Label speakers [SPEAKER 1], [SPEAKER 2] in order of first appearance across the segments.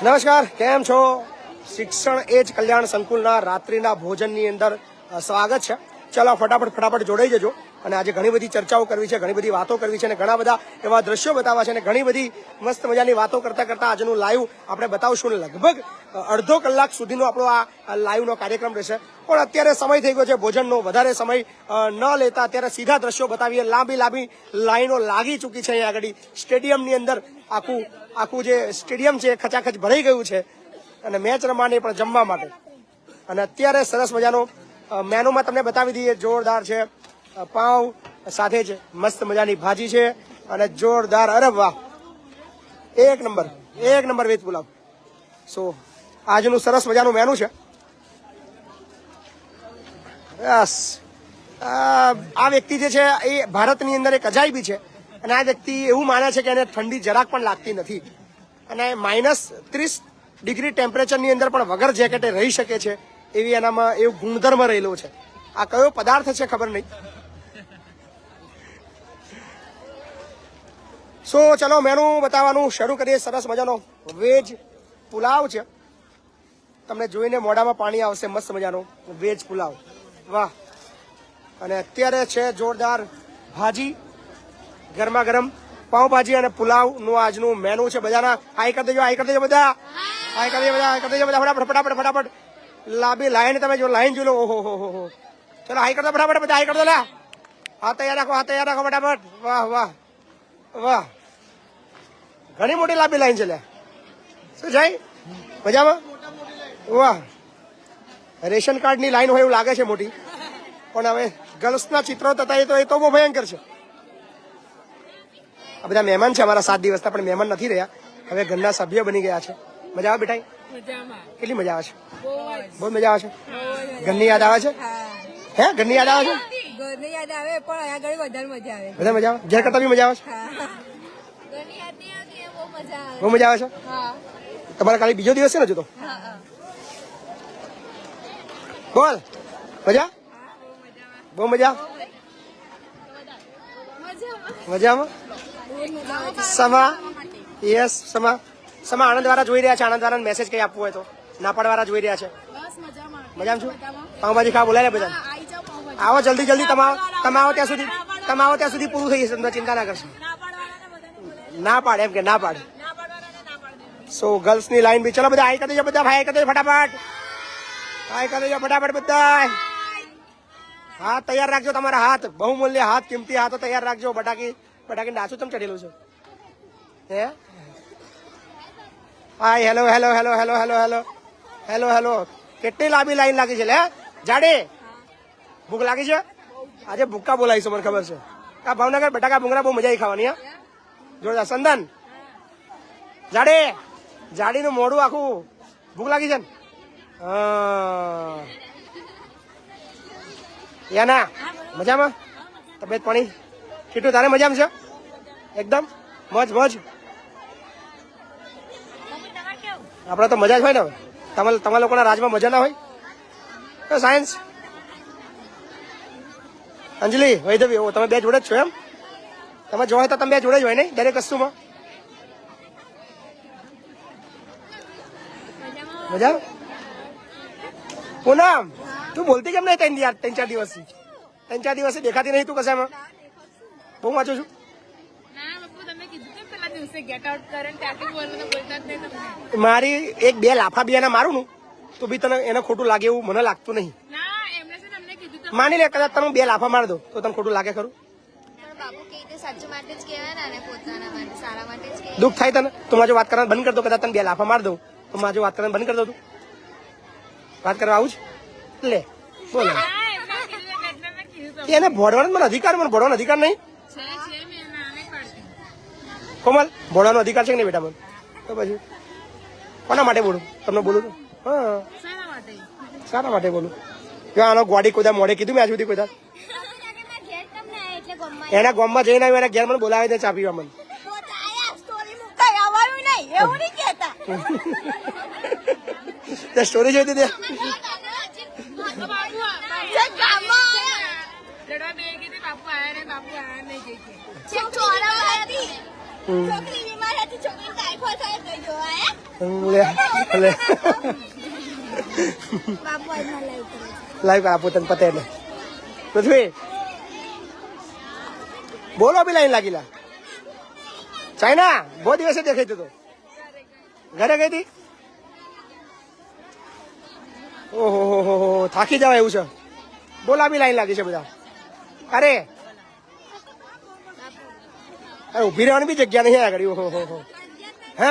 [SPEAKER 1] નમસ્કાર, કેમ છો? શિક્ષણ એ જ કલ્યાણ સંકુલના રાત્રિના ભોજનની અંદર સ્વાગત છે. ચાલો ફટાફટ જોડાઈ જજો. અને આજે ઘણી બધી ચર્ચાઓ કરવી છે, ઘણી બધી વાતો કરવી છે અને ઘણા બધા એવા દ્રશ્યો બતાવવા છે અને ઘણી બધી મસ્ત મજાની વાતો કરતા આજનું લાઈવ આપણે બતાવશું. લગભગ અડધો કલાક સુધીનો આપણો આ લાઈવનો કાર્યક્રમ રહેશે. પણ અત્યારે સમય થઈ ગયો છે ભોજનનો, વધારે સમય ન લેતા અત્યારે સીધા દ્રશ્યો બતાવીએ. લાંબી લાઈનો લાગી ચૂકી છે. અહીંયા આગળ સ્ટેડિયમની અંદર આખું જે સ્ટેડિયમ છે ખચાખચ ભરાઈ ગયું છે અને મેચ રમવાની પણ જમવા માટે. અને અત્યારે સરસ મજાનો મેનુમાં તમને બતાવી દઈએ. જોરદાર છે પાઉં, સાથે જ મસ્ત મજાની ભાજી છે અને જોરદાર, અરે વાહ, એક નંબર વેજ પુલાવ. સો આજનું સરસ મજાનું મેનુ છે. યસ, આ વ્યક્તિ જે છે એ ભારતની અંદર એક અજાયબી છે અને આ વ્યક્તિ એવું માને છે કે એને ઠંડી જરાક પણ લાગતી નથી અને -30 ડિગ્રી ટેમ્પરેચરની અંદર પણ વગર જેકેટે રહી શકે છે એવી એનામાં એવું ગુણધર્મ રહેલો છે. આ કયો પદાર્થ છે ખબર નહીં. સો ચલો મેનુ બતાવવાનું શરૂ કરીએ. સરસ મજાનો વેજ પુલાવ છે. તમને જોઈને મોઢામાં પાણી આવશે. મસ્ત મજાનો વેજ પુલાવ, વાહ. અને અત્યારે છે જોરદાર ભાજી, ગરમા ગરમ પાઉંભાજી અને પુલાવનું આજનું મેનુ છે. બધાના હાઈ કરી દેજો બધા, હાઈ કરી દેજો બધા ફટાફટ. લાંબી લાઈન તમે જો, લાઈન જોઈ લો. ઓહો હો. ચલો હાઈ કરતો ફટાફટ બધા, હાઈ કરતો લે. હાથ તૈયાર રાખો ફટાફટ. વાહ, ઘણી મોટી લાંબી લાઈન છે લે. શું જાય મજામાં? વાહ, રેશન કાર્ડની લાઈન હોય એવું લાગે છે મોટી, પણ હવે ગર્લ્સના ચિત્રો થતા એ તો બહુ ભયંકર છે. આ બધા મહેમાન છે અમારા 7 દિવસના, પણ મહેમાન નથી રહ્યા, હવે ઘરના સભ્ય બની ગયા છે. મજા આવે બેટા? કેટલી મજા આવે છે? બહુ મજા આવે છે. ઘરની યાદ આવે છે? હે, ઘરની યાદ આવે છે?
[SPEAKER 2] ઘરની યાદ આવે, પણ અહીંયા આગળ વધારે મજા આવે.
[SPEAKER 1] બધા મજા આવે? ઘેર કરતા બી મજા આવે છે?
[SPEAKER 2] ઘરની યાદ નહીં આવતી, બહુ મજા આવે.
[SPEAKER 1] બહુ મજા આવે છે. તમારે કાલે બીજો દિવસ છે ને હજુ તો? બોલ, મજા? બહુ મજા? મજામાં? સમા, યસ, સમા આનંદ વાળા જોઈ રહ્યા છે. આનંદ વાળાને મેસેજ કઈ આપવું હોય તો. નાપાડ વાળા જોઈ રહ્યા છે. મજામાં છું. પાઉંભાજી ખાવા બોલાય બધા. આવો જલ્દી તમે આવો ત્યાં સુધી પૂરું થઈ જશે. ચિંતા ના કરશો. ના પાડે એમ કે ના પાડે. સો ગર્લ્સ ની લાઈન બી. ચલો બધા હાઈ કરી દેજો બધા, ભાઈ કરી દેજો ફટાફટ. હાઈ કરી દેજો ફટાફટ બધા. હાથ તૈયાર રાખજો, તમારા હાથ બહુમૂલ્ય હાથ, કિંમતી હાથો તૈયાર રાખજો. બટાકી ડાચું ચમ ચડેલું છે હે? હાય, હેલો. કેટલી લાંબી લાઈન લાગી છે લે જાડે? ભૂખ લાગી છે? આજે ભૂક્કા બોલાવીશું, મને ખબર છે. આ ભાવનગર બટાકા ભૂંગળા બહુ મજા આવી ખાવાની. હા, જોરદાર. સંદન જાડીનું મોઢું આખું. ભૂખ લાગી છે ને? યાના મજામાં? તબિયત પાણી કીટું તારે મજામાં છે? એકદમ મોજ. આપણે તો મજા જ હોય ને. તમારા લોકોના રાજમાં મજા ના હોય? સાયન્સ અંજલિ, વૈદવી, તમે બે જોડે જ છો એમ? તમે જોડે તો તમે બે જોડે જ હોય નહીં દરેક વસ્તુમાં? મજા? પૂનમ, તું બોલતી કેમ નહીં? 3-4 દિવસથી દેખાતી નહીં તું કશામાં. બહુ વાંચું છું. મારી 1-2 લાફા બી એને મારું નું તો બી તને એને ખોટું લાગે એવું મને લાગતું નહીં. માની લે કદાચ તમે 2 લાફા માર દો તો તને ખોટું લાગે ખરું? દુઃખ થાય તને તો મારી વાત કરવાનું બંધ કરી દો. કદાચ તને 2 લાફા માર દઉં તો મારી વાત કરવાનું બંધ કરી દો. તું વાત કરવા આવું જ લે બોલો. એને ભોળવાનો મને અધિકાર નહીં. કોમલ, ભોળવાનો અધિકાર છે કે નહીં બેટા મને? તો પછી કોના માટે બોલું? તમને બોલું તો હા, શાના માટે બોલું? આનો ગોડી કોઈ મોડે કીધું મેં આજ સુધી કોઈ? એના ગામમાં જઈને આવ્યું, એના ઘેર મને બોલાવી દે ચા પીવા. મને સ્ટોરી જોઈ દીધી.
[SPEAKER 2] છોકરી બીમાર હતી, છોકરી ટાઈફોઈડ થયો, જોવા
[SPEAKER 1] લે
[SPEAKER 2] બાપુ આજના લાઈવ કરે છે.
[SPEAKER 1] લાઈવ આપો તને પતે એટલે પૃથ્વી બોલો બી લાઈન લાગીલા ચાઇના બહુ દિવસે દેખાઈ તો ઘરે ગઈ હતી ઓહો હો થાકી જવાય એવું છે બોલા બી લાઈન લાગી છે બધા અરે અરે ઉભી રહેવાની બી જગ્યા નહીં આગળ ઓહો હો હે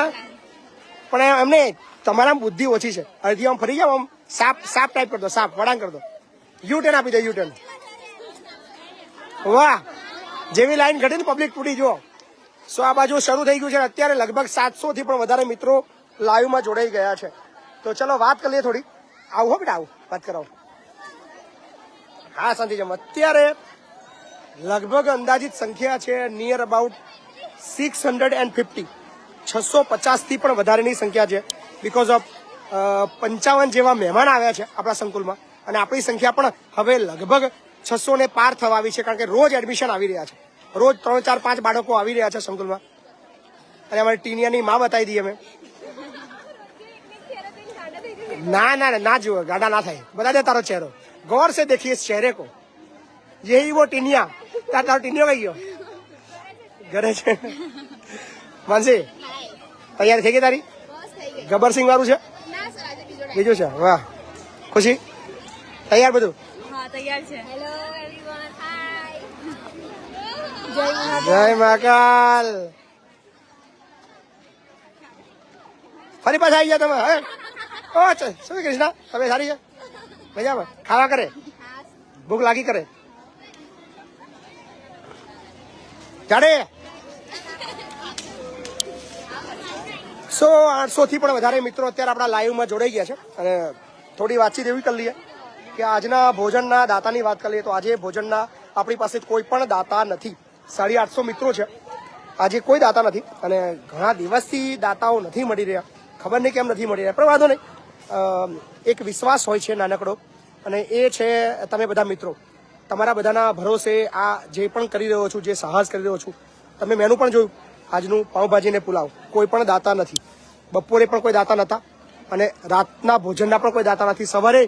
[SPEAKER 1] પણ એમને તમારા બુદ્ધિ ઓછી છે અડધી આમ ફરી જાવ આમ સાપ સાપ ટાઈપ કરી દો સાપ વળાંગ કરી દો યુ ટર્ન આપી દો યુ ટર્ન વાહ જેવી લાઈન ઘટી ને પબ્લિક તૂટી જુઓ સો આ બાજુ શરૂ થઈ ગયું છે અત્યારે લગભગ 700 થી પણ વધારે મિત્રો લાઈવમાં જોડાઈ ગયા છે તો ચલો વાત કરી લઈએ થોડી આવું હો બેટા આવું વાત કરાવો હા શાંતિ જમ અત્યારે લગભગ અંદાજિત સંખ્યા છે નિયર અબાઉટ 650 650 થી પણ વધારેની સંખ્યા છે બીકોઝ ઓફ 55 જેવા મહેમાન આવ્યા છે આપણા સંકુલમાં અને આપણી સંખ્યા પણ હવે લગભગ 600 ને પાર થવા આવી છે કારણ કે રોજ એડમિશન આવી રહ્યા છે રોજ 3 4 5 બાળકો આવી રહ્યા છે સંકુલમાં અને અમારી ટીનિયાની માં બતાવી દઈએ અમે ના જુઓ ગાડા ના થાય બતા દે તારો ચહેરો ગौर से देखिए इस चेहरे को यही वो टीनिया तारो टीनियो कही गयो ઘરે છે માનસી તૈયાર થઈ ગઈ તારી ગબ્બર સિંહ વાળું છે બીજું છે વાહ ખુશી તૈયાર બધું
[SPEAKER 2] હા તૈયાર છે. Hello everyone hi.
[SPEAKER 1] જય મહાકાલ ફરી પાછા આવી ગયા તમે હે ઓ શું કૃષ્ણા તમે સારી છે મજામાં ખાવા કરે ભૂખ લાગી કરે જાડે 800 થી પણ વધારે મિત્રો અત્યારે આપણા લાઈવમાં જોડાઈ ગયા છે અને થોડી વાતચીત એવી કરી લઈએ કે આજના ભોજનના દાતાની વાત કરીએ તો આજે ભોજનના આપણી પાસે કોઈ પણ દાતા નથી 850 મિત્રો છે આજે કોઈ દાતા નથી અને ઘણા દિવસથી દાતાઓ નથી મળી રહ્યા ખબર નહીં કેમ નથી મળી રહ્યા પણ વાંધો નહીં એક વિશ્વાસ હોય છે નાનકડો અને એ છે તમે બધા મિત્રો તમારા બધાના ભરોસે આ જે પણ કરી રહ્યો છું જે સાહસ કરી રહ્યો છું તમે મેનુ પણ જોયું આજનું પાઉંભાજી ને પુલાવ કોઈ પણ દાતા નથી બપોરે પણ કોઈ દાતા નહોતા અને રાતના ભોજનના પણ કોઈ દાતા નથી સવારે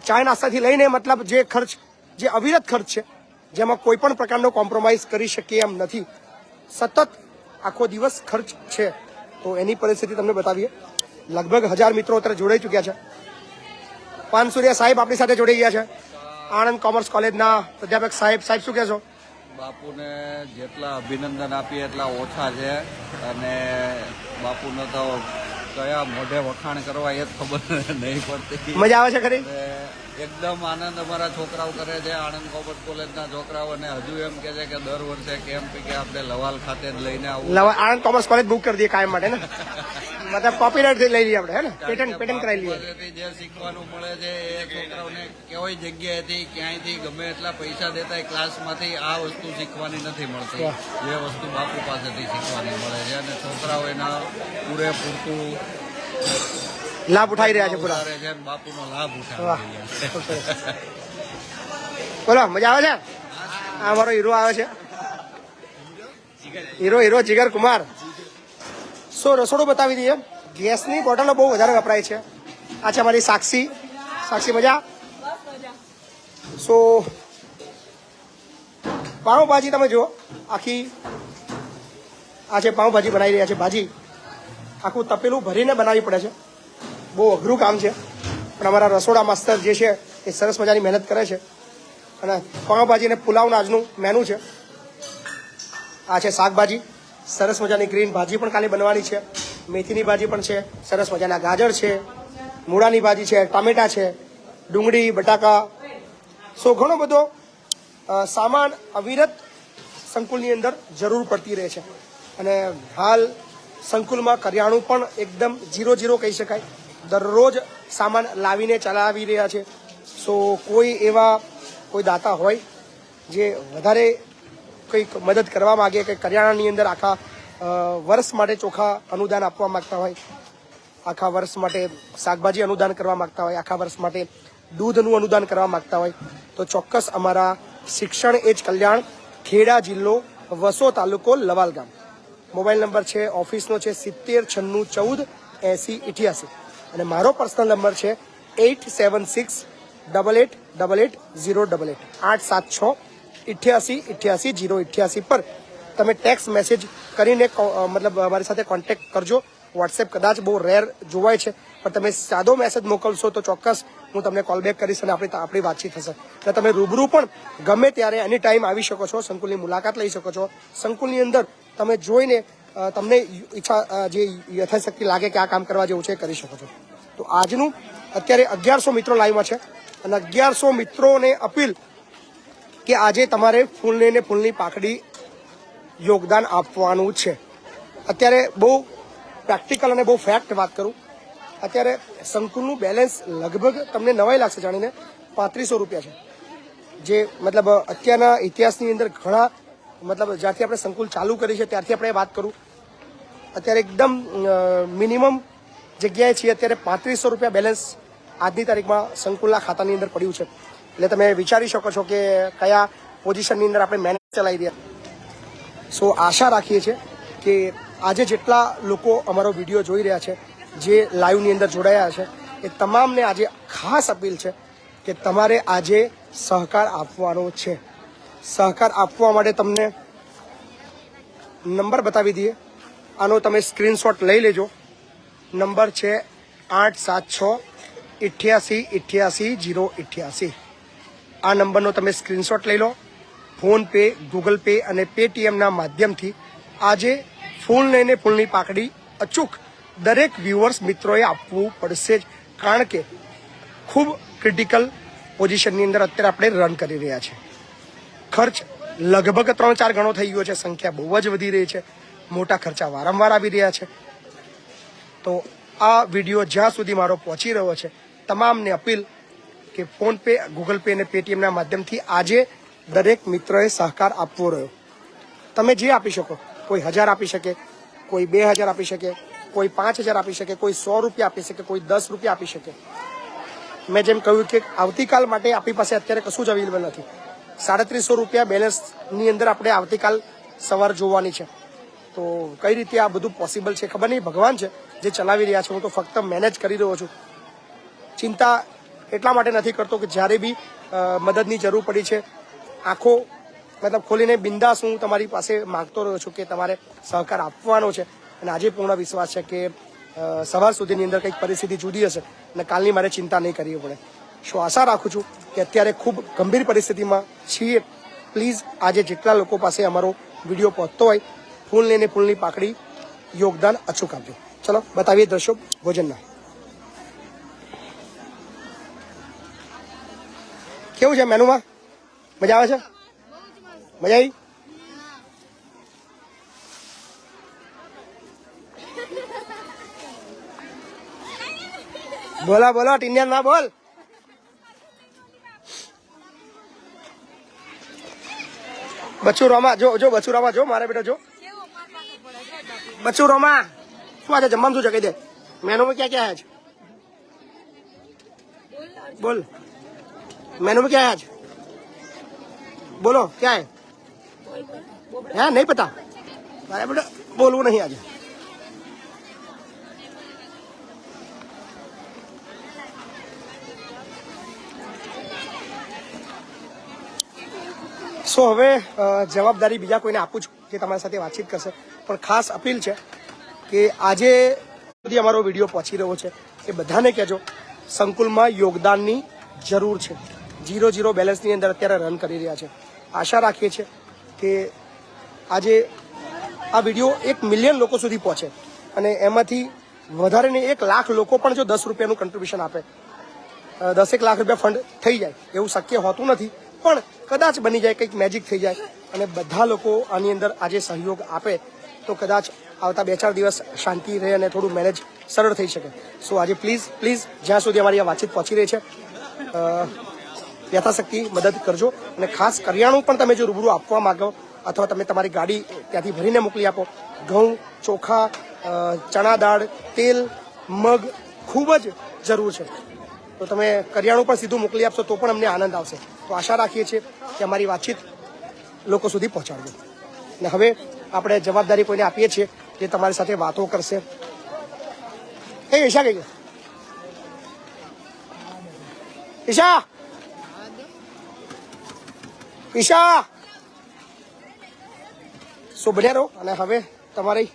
[SPEAKER 1] ચા નાસ્તાથી લઈને મતલબ જે ખર્ચ જે અવિરત ખર્ચ છે જેમાં કોઈ પણ પ્રકારનો કોમ્પ્રોમાઇઝ કરી શકીએ એમ નથી સતત આખો દિવસ ખર્ચ છે તો એની પરિસ્થિતિ તમને બતાવીએ લગભગ 1000 મિત્રો અત્યારે જોડાઈ ચૂક્યા છે પાનસુરિયા સાહેબ આપણી સાથે જોડાઈ ગયા છે આણંદ કોમર્સ કોલેજના પ્રાધ્યાપક સાહેબ શું કહેશો
[SPEAKER 3] બાપુને જેટલા અભિનંદન આપીએ એટલા ઓછા છે અને બાપુને તો કયા મોઢે વખાણ કરવા એ જ ખબર નહીં પડતી
[SPEAKER 1] મજા આવે છે ખરી
[SPEAKER 3] એકદમ આનંદ અમારા છોકરાઓ કરે છે આણંદ કોમર્સ કોલેજના છોકરાઓ અને હજુ એમ કે છે કે દર વર્ષે કેમ્પ કે આપણે લવાલ ખાતે જ લઈને આવું
[SPEAKER 1] આણંદ કોમર્સ કોલેજ બુક કરી દઈએ કાયમ માટે ને મતલબ કોપીરાઇટ લઈ લઈએ આપણે હે ને પેટન્ટ કરાવી લઈએ
[SPEAKER 3] જે શીખવાનું મળે છે એ છોકરાઓને કેવી જગ્યાએથી ક્યાંયથી ગમે એટલા પૈસા દેતા ક્લાસમાંથી આ વસ્તુ શીખવાની નથી મળતી જે વસ્તુ બાપુ પાસેથી શીખવાની મળે છે અને છોકરાઓ એના પૂરેપૂરતું
[SPEAKER 1] લાભ ઉઠાવી રહ્યા છે પૂરા
[SPEAKER 3] છે બાપુનો લાભ ઉઠાવી રહ્યા છે
[SPEAKER 1] બોલો મજા આવે છે આ અમારો હીરો આવે છે હીરો જીગર કુમાર રસોડું બતાવી દઈએ ગેસની બોટલો બહુ વધારે વપરાય છે આ છે અમારી સાક્ષી મજા પાઉંભાજી તમે જુઓ આખી આ છે પાઉંભાજી બનાવી રહ્યા છે ભાજી આખું તપેલું ભરીને બનાવવી પડે છે બહુ અઘરું કામ છે પણ અમારા રસોડા માસ્તર જે છે એ સરસ મજાની મહેનત કરે છે અને પાઉંભાજી અને પુલાવનું આજનું મેનુ છે આ છે શાકભાજી સરસ મજાની ગ્રીન ભાજી પણ કાલે બનવાની છે મેથીની ભાજી પણ છે સરસ મજાના ગાજર છે મૂળાની ભાજી છે ટામેટા છે ડુંગળી બટાકા ઘણો બધો સામાન અવિરત સંકુલની અંદર જરૂર પડતી રહે છે અને હાલ સંકુલમાં કરિયાણું પણ એકદમ 0 કહી શકાય દરરોજ સામાન લાવીને ચલાવી રહ્યા છે કોઈ દાતા હોય જે વધારે કંઈક મદદ કરવા માગે કે કરિયાણાની અંદર આખા વર્ષ માટે ચોખા અનુદાન આપવા માંગતા હોય આખા વર્ષ માટે શાકભાજી અનુદાન કરવા માંગતા હોય આખા વર્ષ માટે દૂધનું અનુદાન કરવા માંગતા હોય તો ચોક્કસ અમારા શિક્ષણ એજ કલ્યાણ ખેડા જિલ્લો વસો તાલુકો લવાલ ગામ મોબાઈલ નંબર છે ઓફિસનો છે 7096148088 અને મારો પર્સનલ નંબર છે 8768880888 876888088 પર તમે ટેક્સ્ટ મેસેજ કરીને મતલબ અમારી સાથે કોન્ટેક્ટ કરજો. વોટ્સએપ કદાચ બહુ રેર જોવાય છે, પણ તમે સાદો મેસેજ મોકલશો તો ચોક્કસ હું તમને કોલ બેક કરીશ અને આપણી વાતચીત થશે. એટલે તમે રૂબરૂ પણ ગમે ત્યારે એની ટાઈમ આવી શકો છો, સંકુલની મુલાકાત લઈ શકો છો. સંકુલની અંદર તમે જોઈને તમને ઈચ્છા જે યથાશક્તિ લાગે કે આ કામ કરવા જેવું છે એ કરી શકો છો. તો આજનું અત્યારે 1100 મિત્રો લાઈવમાં છે અને 1100 મિત્રોને અપીલ કે આજે તમારે ફૂલની પાકડી યોગદાન આપવાનું છે. અત્યારે બહુ પ્રેક્ટિકલ અને બહુ ફેક્ટ વાત કરું, અત્યારે સંકુલનું બેલેન્સ લગભગ તમને નવાઈ લાગશે જાણીને 3500 રૂપિયા છે. જે મતલબ અત્યારના ઇતિહાસની અંદર ઘણા મતલબ જ્યારથી આપણે સંકુલ ચાલુ કરી છે ત્યારથી આપણે વાત કરું, અત્યારે એકદમ મિનિમમ જગ્યાએ છીએ. અત્યારે 3500 રૂપિયા બેલેન્સ આજની તારીખમાં સંકુલના ખાતાની અંદર પડ્યું છે. એટલે તમે વિચારી શકો છો કે કયા પોઝિશનની અંદર આપણે મહેનત ચલાવી રહ્યા. સો આશા રાખીએ છીએ કે આજે જેટલા લોકો અમારો વિડીયો જોઈ રહ્યા છે, જે લાઈવની અંદર જોડાયા છે, એ તમામને આજે ખાસ અપીલ છે કે તમારે આજે સહકાર આપવાનો છે. સહકાર આપવા માટે તમને નંબર બતાવી દઈએ. આનો તમે સ્ક્રીનશોટ લઈ લેજો. નંબર છે 8768888088. આ નંબરનો તમે સ્ક્રીનશોટ લઈ લો. ફોનપે, ગૂગલ પે અને પેટીએમના માધ્યમથી આજે ફૂલની પાકડી અચૂક દરેક વ્યુઅર્સ મિત્રોએ આપવું પડશે જ, કારણ કે ખૂબ ક્રિટિકલ પોઝિશનની અંદર અત્યારે આપણે રન કરી રહ્યા છીએ. ખર્ચ લગભગ 3-4 ગણો થઈ ગયો છે. સંખ્યા બહુ જ વધી રહી છે. મોટા ખર્ચા વારંવાર આવી રહ્યા છે. તો આ વિડીયો જ્યાં સુધી મારો પહોંચી રહ્યો છે, તમામને અપીલ કે ફોનપે, ગૂગલ પે અને પેટીએમના માધ્યમથી આજે દરેક મિત્રોએ સહકાર આપવો રહ્યો. તમે જે આપી શકો, કોઈ 1000 આપી શકે, કોઈ 2000 આપી શકે, કોઈ 5000 આપી શકે, કોઈ 100 રૂપિયા આપી શકે, કોઈ 10 રૂપિયા આપી શકે. મેં જેમ કહ્યું કે આવતીકાલ માટે આપણી પાસે અત્યારે કશું જ અવેલેબલ નથી. 3700 રૂપિયા બેલેન્સની અંદર આપણે આવતીકાલ સવાર જોવાની છે. તો કઈ રીતે આ બધું પોસિબલ છે ખબર નહીં, ભગવાન છે જે ચલાવી રહ્યા છે. હું તો ફક્ત મેનેજ કરી રહ્યો છું. ચિંતા એટલા માટે નથી કરતો કે જ્યારે બી મદદની જરૂર પડી છે, આંખો મતલબ ખોલીને બિંદાસ હું તમારી પાસે માગતો રહ્યો છું કે તમારે સહકાર આપવાનો છે. અને આજે પૂર્ણ વિશ્વાસ છે કે સવાર સુધીની અંદર કંઈક પરિસ્થિતિ જુદી હશે અને કાલની મારે ચિંતા નહીં કરવી પડે. શું આશા રાખું છું કે અત્યારે ખૂબ ગંભીર પરિસ્થિતિમાં છીએ. પ્લીઝ આજે જેટલા લોકો પાસે અમારો વિડીયો પહોંચતો હોય, ફૂલની પાકડી યોગદાન અચૂક આપજો. ચલો બતાવીએ દ્રશ્યો ભોજનના. કેવું છે મેનુમાં? મજા આવે છે? મજા આવી? બોલો ટીનિયન ના બોલ. બચ્ચુ રોમા જો બચ્ચુ રોમા જો મારે બેટા જો બચ્ચુ રોમા શું આજે જમવાનું શું છે કહી દે. મેનુમાં ક્યાં ક્યાં है? बोल मेनू में क्या है आज? बोलो क्या है? नहीं पता? अरे बेटा बोलू नहीं आज. સો હવે જવાબદારી બીજા કોઈને આપું છું જે તમારી સાથે વાતચીત કરશે. પણ ખાસ અપીલ છે કે આજે સુધી અમારો વિડીયો પહોંચી રહ્યો છે એ બધાને કહેજો સંકુલમાં યોગદાનની જરૂર છે. 0 બેલેન્સની અંદર અત્યારે રન કરી રહ્યા છે. આશા રાખીએ છીએ કે આજે આ વિડીયો 1 મિલિયન લોકો સુધી પહોંચે અને એમાંથી વધારે ને 1 લાખ લોકો પણ જો 10 રૂપિયાનું કન્ટ્રીબ્યુશન આપે, 10 લાખ રૂપિયા ફંડ થઈ જાય એવું શક્ય હોતું નથી, પણ કદાચ બની જાય, કંઈક મેજિક થઈ જાય અને બધા લોકો આની અંદર આજે સહયોગ આપે તો કદાચ આવતા 2-4 દિવસ શાંતિ રહે અને થોડું મેનેજ સરળ થઈ શકે. સો આજે પ્લીઝ જ્યાં સુધી અમારી આ વાતચીત પહોંચી રહી છે યથાશક્તિ મદદ કરજો. અને ખાસ કરિયાણું પણ તમે જો રૂબરૂ આપવા માંગો અથવા તમે તમારી ગાડી ત્યાંથી ભરીને મોકલી આપો, ઘઉં, ચોખા, ચણા દાળ, તેલ, મગ ખૂબ જ જરૂર છે. તો તમે કરિયાણું પણ સીધું મોકલી આપશો તો પણ અમને આનંદ આવશે. તો આશા રાખીએ છીએ કે અમારી વાતચીત લોકો સુધી પહોંચાડજો. અને હવે આપણે જવાબદારી કોઈને આપીએ છીએ જે તમારી સાથે વાતો કરશે. એ ઈશા કઈ ગયા? ઈશા ઈશા શુભને રહો. અને હવે તમારી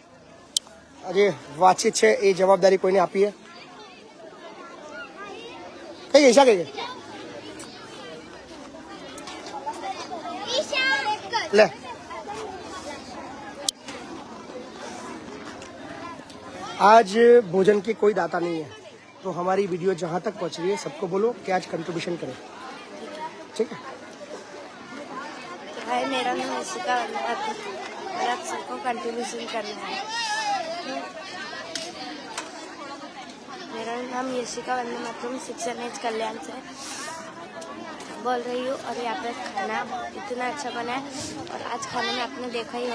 [SPEAKER 1] જે વાતચીત છે એ જવાબદારી કોઈને આપીએ. કઈ ઈશા કઈ ગઈ? ले आज भोजन की कोई दाता नहीं है तो हमारी वीडियो जहाँ तक पहुँच रही है सबको बोलो कि आज कंट्रीब्यूशन करें. ठीक है.
[SPEAKER 2] हाय, मेरा नाम यशिका वर्मा और आप सबको कंट्रीब्यूशन करना है. मेरा नाम यशिका वर्मा मातृम शिक्षण एज कल्याण से बोल रही हूँ. और यहाँ पे खाना इतना अच्छा बना है. और आज खाने में आपने देखा ही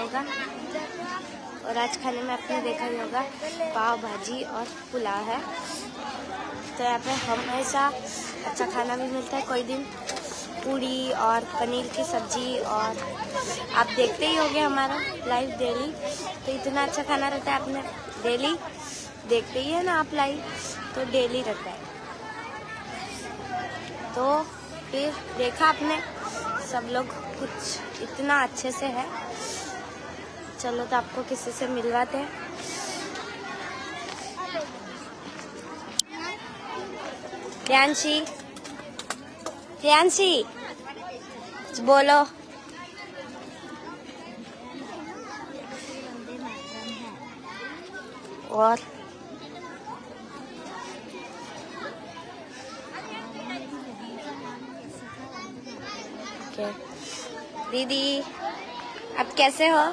[SPEAKER 2] होगा पाव भाजी और पुलाव है. तो यहाँ पे हमेशा अच्छा खाना भी मिलता है. कोई दिन पूड़ी और पनीर की सब्जी. और आप देखते ही होंगे हमारा लाइव डेली. तो इतना अच्छा खाना रहता है. आपने डेली देखते ही है ना आप लाइव, तो डेली रहता है. तो फिर देखा आपने सब लोग कुछ इतना अच्छे से है. चलो तो आपको किसी से मिलवाते हैं. प्रियांशी बोलो. और दीदी आप कैसे हो?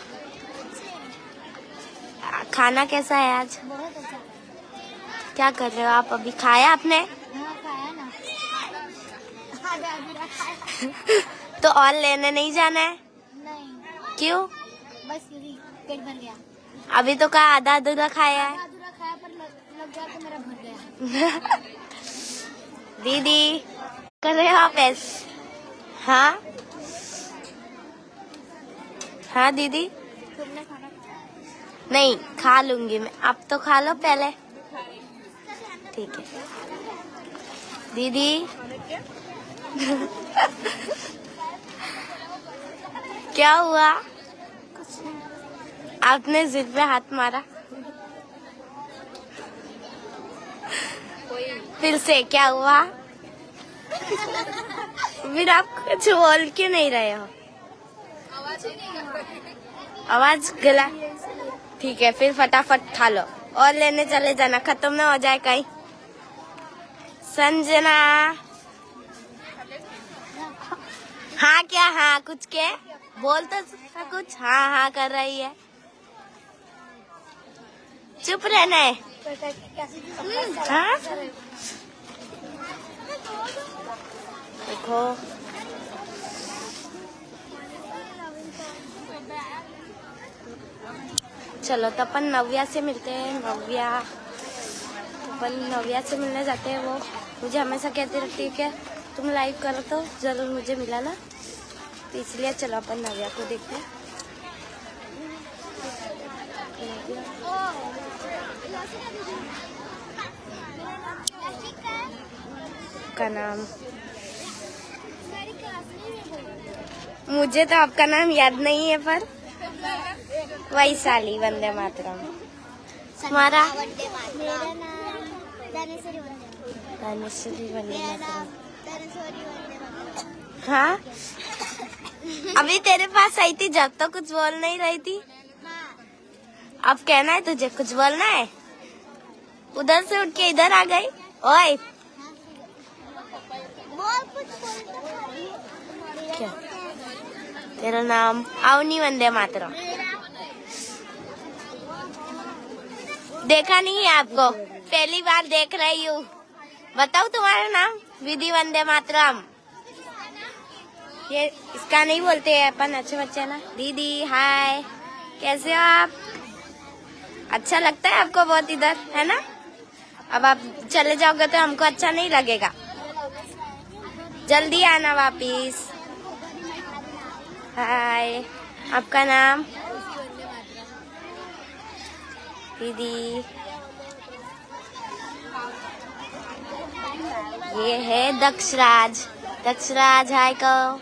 [SPEAKER 2] खाना कैसा है आज?
[SPEAKER 4] बहुत अच्छा.
[SPEAKER 2] क्या कर रहे हो आप? अभी खाया आपने?
[SPEAKER 4] हाँ, खाया ना.
[SPEAKER 2] तो और लेने नहीं जाना है?
[SPEAKER 4] नहीं,
[SPEAKER 2] क्यों?
[SPEAKER 4] बस यही पेट भर गया.
[SPEAKER 2] अभी तो कहा आधा अधूरा खाया है.
[SPEAKER 4] अधूरा खाया पर लग गया तो मेरा भर गया.
[SPEAKER 2] दीदी कर रहे हो आप ऐसे? हाँ हाँ दीदी.
[SPEAKER 4] तुमने खाना खाया?
[SPEAKER 2] नहीं, खा लूंगी मैं. आप तो खा लो पहले. ठीक है दीदी. क्या हुआ? आपने जिद पे हाथ मारा. फिर से क्या हुआ? फिर आप कुछ बोल क्यों नहीं रहे हो? आवाज गला. ठीक है, फिर फटाफट खा लो और लेने चले जाना, खत्म ना हो जाए कहीं. संजना. हाँ क्या? हाँ कुछ के बोल तो कुछ. हाँ हाँ कर रही है. चुप रहना है. हाँ देखो चलो तो अपन नव्या से मिलते हैं. नव्या से मिलने जाते हैं. वो मुझे हमेशा कहती रहती है कि तुम लाइव करो तो जरूर मुझे मिला ना. तो इसलिए चलो अपन नव्या को देखते हैं. का नाम मुझे तो आपका नाम याद नहीं है, पर वैशाली. वंदे मातरम. तुम्हारा?
[SPEAKER 4] मेरा नाम दानेश्वरी
[SPEAKER 2] वंदे मातरम.
[SPEAKER 4] दानेश्वरी वंदे मातरम.
[SPEAKER 2] हाँ अभी तेरे पास आई थी जब तो कुछ बोल नहीं रही थी. अब कहना है तुझे? कुछ बोलना है? उधर से उठ के इधर आ गई. ओए
[SPEAKER 4] बोल कुछ
[SPEAKER 2] क्या? तेरा नाम? अवनी वंदे मातरम. देखा नहीं है आपको? पहली बार देख रही हूँ. बताओ तुम्हारा नाम? विधि वंदे मातरम. ये इसका नहीं बोलते हैं अपन, अच्छे बच्चे ना. दीदी हाय, कैसे हो आप? अच्छा लगता है आपको बहुत इधर, है ना? अब आप चले जाओगे तो हमको अच्छा नहीं लगेगा. जल्दी आना वापिस. हाय, आपका नाम? दीदी, ये है दक्षराज। दक्षराज हाय कहो।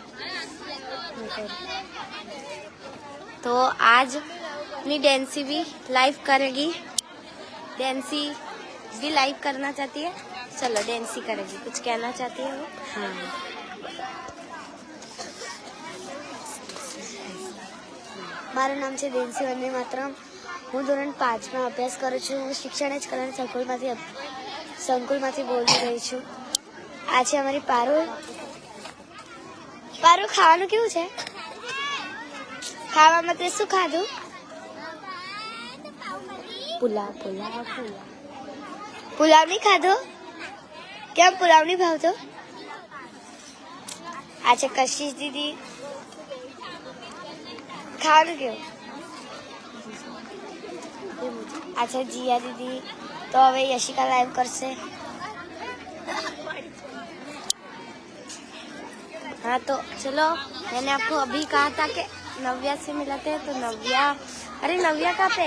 [SPEAKER 2] तो आज अपनी डेंसी भी लाइव करेगी। डेंसी भी लाइव करना चाहती है। चलो डेंसी करेगी, कुछ कहना चाहती है वो। हाँ।
[SPEAKER 4] મારું નામ છે ડેન્સી વંદે માતરમ. હું ધોરણ 5માં અભ્યાસ કરું છું. હું શિક્ષણ જ કલ્યાણ સંકુલમાંથી બોલી રહી છું. આજે અમારી પારુલ ખાવાનું કેવું છે? ખાવામાં તે શું ખાધું?
[SPEAKER 2] પુલાવ.
[SPEAKER 4] પુલાવ નહીં ખાધો? કેમ પુલાવ નહીં ભાવતો? આજે કશિશ દીદી ખાવાનું કેવું? अच्छा जिया दीदी तो હવે यशिका लाइव करसे.
[SPEAKER 2] हाँ तो चलो, मैंने आपको अभी कहा था कि नव्या से मिलाते हैं। तो नव्या, अरे नव्या कहाँ पे?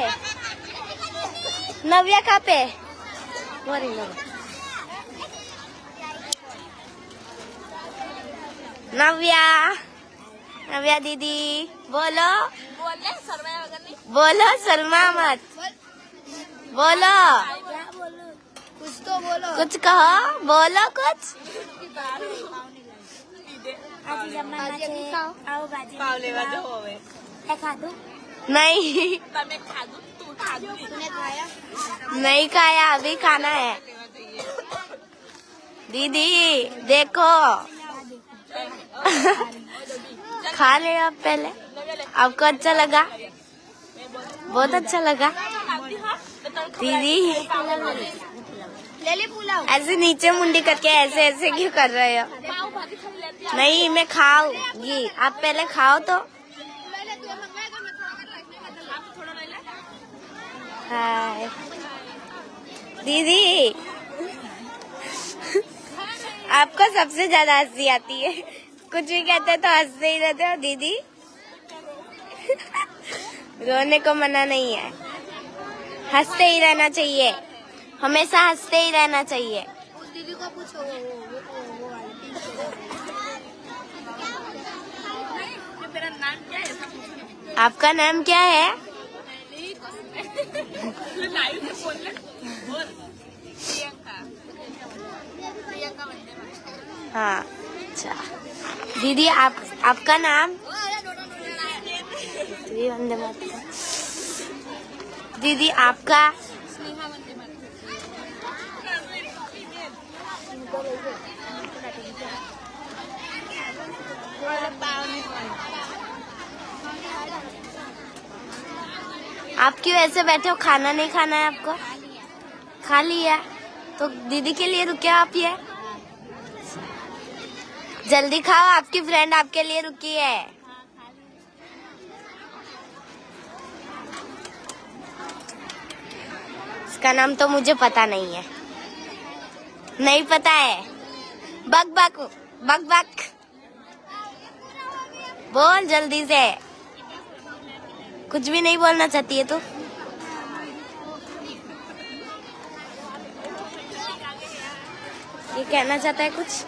[SPEAKER 2] नव्या कहाँ पे? वो रही नव्या दीदी, बोलो बोलो, शर्मा मत, बोलो
[SPEAKER 4] कुछ तो बोलो.
[SPEAKER 2] कुछ कहो, बोलो कुछ।
[SPEAKER 4] આજે જમવામાં છે પાવભાજી. તે ખાધું?
[SPEAKER 2] नहीं
[SPEAKER 4] તને ખાયા?
[SPEAKER 2] नहीं खाया, अभी खाना है। दीदी देखो, खा ले आप पहले। आपको अच्छा लगा? बहुत अच्छा लगा दीदी।
[SPEAKER 4] ले ले पुलाव.
[SPEAKER 2] ऐसे नीचे मुंडी करके ऐसे ऐसे क्यों कर रहे हो? नहीं, मैं खाऊंगी, आप पहले खाओ तो। हाय दीदी, आपको सबसे ज्यादा हंसी आती है। कुछ भी कहते तो हंसते ही रहते हो दीदी। रोने को मना नहीं है, हंसते ही रहना चाहिए, हमेशा हंसते ही रहना चाहिए।
[SPEAKER 4] उस दीदी को पूछो
[SPEAKER 2] आपका नाम क्या है? हाँ अच्छा दीदी, आपका नाम? वंदे मातरम। दीदी आपका? आप क्यों ऐसे बैठे हो? खाना नहीं खाना है आपको? खा लिया तो दीदी के लिए रुके आप। ये जल्दी खाओ, आपकी फ्रेंड आपके लिए रुकी है। इसका नाम तो मुझे पता नहीं है। नहीं पता है? बक बक बक बक बोल जल्दी से। कुछ भी नहीं बोलना चाहती है तू? ये कहना चाहता है कुछ?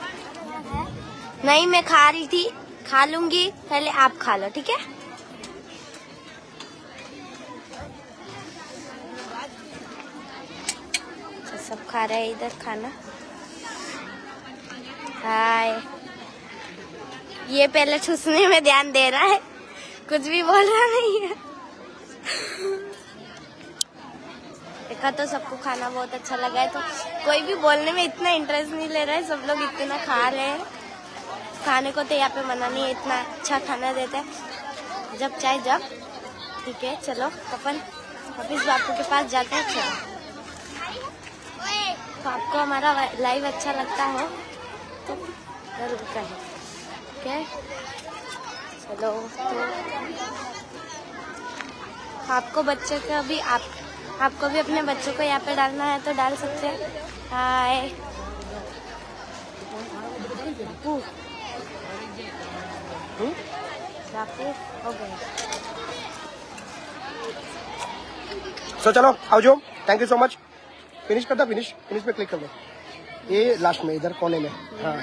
[SPEAKER 2] नहीं, मैं खा रही थी, खा लूंगी, पहले आप खा लो, ठीक है? तो सब खा रहे हैं इधर खाना। हाय, ये पहले ठूसने में ध्यान दे रहा है, कुछ भी बोल रहा नहीं है। देखा तो सबको खाना बहुत अच्छा लगा है, तो कोई भी बोलने में इतना इंटरेस्ट नहीं ले रहा है। सब लोग इतना खा रहे हैं। खाने को तो यहाँ पे मना नहीं है, इतना अच्छा खाना देते हैं। जब चाहे जब। ठीक है, चलो अपन ऑफिस बापू के पास जाते हैं। चलो, तो आपको हमारा लाइव अच्छा लगता हो तो जरूर कहें। ओके, चलो। तो आपको बच्चे का भी आपको भी अपने बच्चों को यहाँ पे डालना है तो डाल सकते हैं। हाय बापू, हो गया।
[SPEAKER 1] सो चलो आवजो, thank you so much. Finish पे क्लिक कर दो, ये लास्ट में इधर कोने में, हाँ।